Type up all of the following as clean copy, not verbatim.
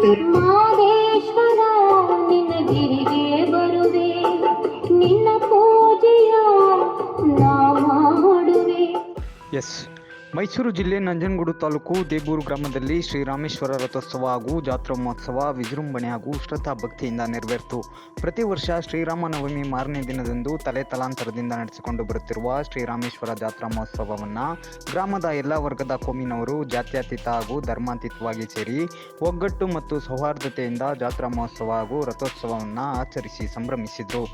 ಮಾದೇಶ್ವರ ನಿನ್ನ ಗಿರಿಗೆ ಬರುವೆ, ನಿನ್ನ ಪೂಜೆಯ ನಾ ಮಾಡುವೆ. ಎಸ್, ಮೈಸೂರು ಜಿಲ್ಲೆ ನಂಜನಗೂಡು ತಾಲೂಕು ದೇಬೂರು ಗ್ರಾಮದಲ್ಲಿ ಶ್ರೀರಾಮೇಶ್ವರ ರಥೋತ್ಸವ ಹಾಗೂ ಜಾತ್ರಾ ಮಹೋತ್ಸವ ವಿಜೃಂಭಣೆ ಹಾಗೂ ಶ್ರದ್ಧಾ ಭಕ್ತಿಯಿಂದ ನೆರವೇರಿತು. ಪ್ರತಿ ವರ್ಷ ಶ್ರೀರಾಮನವಮಿ ಮಾರನೇ ದಿನದಂದು ತಲಾಂತರದಿಂದ ನಡೆಸಿಕೊಂಡು ಬರುತ್ತಿರುವ ಶ್ರೀರಾಮೇಶ್ವರ ಜಾತ್ರಾ ಮಹೋತ್ಸವವನ್ನು ಗ್ರಾಮದ ಎಲ್ಲ ವರ್ಗದ ಕೋಮಿನವರು ಜಾತ್ಯತೀತ ಹಾಗೂ ಧರ್ಮಾತೀತವಾಗಿ ಸೇರಿ ಒಗ್ಗಟ್ಟು ಮತ್ತು ಸೌಹಾರ್ದತೆಯಿಂದ ಜಾತ್ರಾ ಮಹೋತ್ಸವ ಹಾಗೂ ರಥೋತ್ಸವವನ್ನು ಆಚರಿಸಿ ಸಂಭ್ರಮಿಸಿದರು.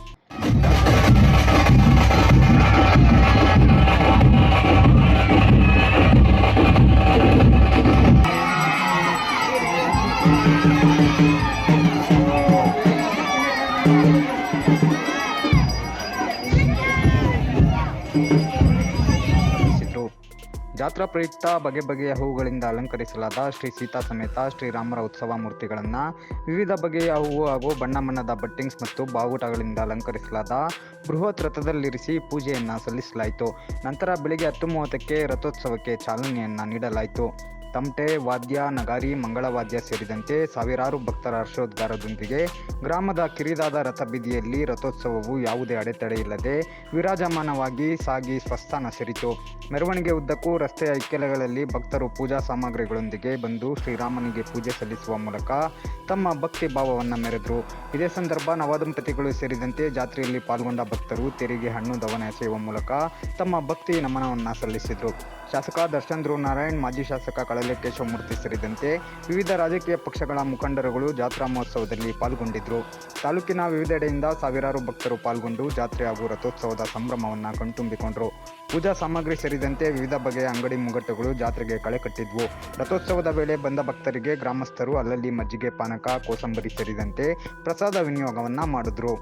ಜಾತ್ರಾ ಪ್ರಯುಕ್ತ ಬಗೆ ಬಗೆಯ ಹೂಗಳಿಂದ ಅಲಂಕರಿಸಲಾದ ಶ್ರೀ ಸೀತಾ ಸಮೇತ ಶ್ರೀರಾಮರ ಉತ್ಸವ ಮೂರ್ತಿಗಳನ್ನು ವಿವಿಧ ಬಗೆಯ ಹೂವು ಹಾಗೂ ಬಣ್ಣದ ಬಟ್ಟಿಂಗ್ಸ್ ಮತ್ತು ಬಾವುಟಗಳಿಂದ ಅಲಂಕರಿಸಲಾದ ಬೃಹತ್ ರಥದಲ್ಲಿರಿಸಿ ಪೂಜೆಯನ್ನು ಸಲ್ಲಿಸಲಾಯಿತು. ನಂತರ ಬೆಳಿಗ್ಗೆ 10:30ಕ್ಕೆ ರಥೋತ್ಸವಕ್ಕೆ ಚಾಲನೆಯನ್ನು ನೀಡಲಾಯಿತು. ತಮಟೆ, ವಾದ್ಯ, ನಗಾರಿ, ಮಂಗಳವಾದ್ಯ ಸೇರಿದಂತೆ ಸಾವಿರಾರು ಭಕ್ತರ ಹರ್ಷೋದ್ಗಾರದೊಂದಿಗೆ ಗ್ರಾಮದ ಕಿರಿದಾದ ರಥಬೀದಿಯಲ್ಲಿ ರಥೋತ್ಸವವು ಯಾವುದೇ ಅಡೆತಡೆ ಇಲ್ಲದೆ ವಿರಾಜಮಾನವಾಗಿ ಸಾಗಿ ಸ್ವಸ್ಥಾನ ಸೇರಿತು. ಮೆರವಣಿಗೆ ಉದ್ದಕ್ಕೂ ರಸ್ತೆಯ ಇಕ್ಕೆಲೆಗಳಲ್ಲಿ ಭಕ್ತರು ಪೂಜಾ ಸಾಮಗ್ರಿಗಳೊಂದಿಗೆ ಬಂದು ಶ್ರೀರಾಮನಿಗೆ ಪೂಜೆ ಸಲ್ಲಿಸುವ ಮೂಲಕ ತಮ್ಮ ಭಕ್ತಿ ಭಾವವನ್ನು ಮೆರೆದರು. ಇದೇ ಸಂದರ್ಭ ನವದಂಪತಿಗಳು ಸೇರಿದಂತೆ ಜಾತ್ರೆಯಲ್ಲಿ ಪಾಲ್ಗೊಂಡ ಭಕ್ತರು ತೆರಿಗೆ ಹಣ್ಣು ದವನ ಎಸೆಯುವ ಮೂಲಕ ತಮ್ಮ ಭಕ್ತಿ ನಮನವನ್ನು ಸಲ್ಲಿಸಿದರು. ಶಾಸಕ ದರ್ಶನ್ ಧ್ರುವ ನಾರಾಯಣ್, ಮಾಜಿ ಶಾಸಕ ಕಳಲೆ ಕೇಶವಮೂರ್ತಿ ಸೇರಿದಂತೆ ವಿವಿಧ ರಾಜಕೀಯ ಪಕ್ಷಗಳ ಮುಖಂಡರುಗಳು ಜಾತ್ರಾ ಮಹೋತ್ಸವದಲ್ಲಿ ಪಾಲ್ಗೊಂಡಿದ್ದರು. ತಾಲೂಕಿನ ವಿವಿಧೆಡೆಯಿಂದ ಸಾವಿರಾರು ಭಕ್ತರು ಪಾಲ್ಗೊಂಡು ಜಾತ್ರೆ ಹಾಗೂ ರಥೋತ್ಸವದ ಸಂಭ್ರಮವನ್ನು ಕಣ್ತುಂಬಿಕೊಂಡರು. ಪೂಜಾ ಸಾಮಗ್ರಿ ಸೇರಿದಂತೆ ವಿವಿಧ ಬಗೆಯ ಅಂಗಡಿ ಮುಂಗಟ್ಟುಗಳು ಜಾತ್ರೆಗೆ ಕಳೆ ಕಟ್ಟಿದ್ವು. ರಥೋತ್ಸವದ ವೇಳೆ ಬಂದ ಭಕ್ತರಿಗೆ ಗ್ರಾಮಸ್ಥರು ಅಲ್ಲಲ್ಲಿ ಮಜ್ಜಿಗೆ, ಪಾನಕ, ಕೋಸಂಬರಿ ಸೇರಿದಂತೆ ಪ್ರಸಾದ ವಿನಿಯೋಗವನ್ನು ಮಾಡಿದ್ರು.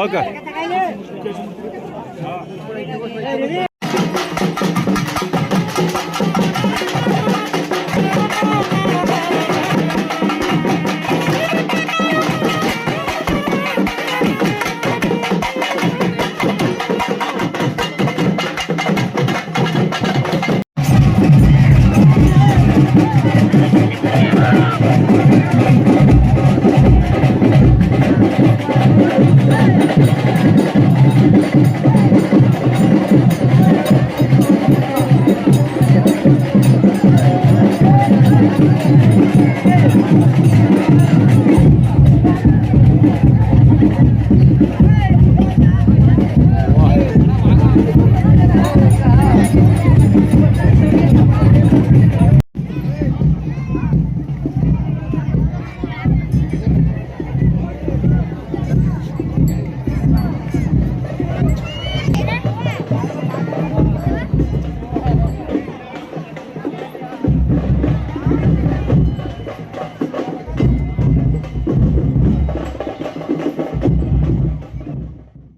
ಓಕೆ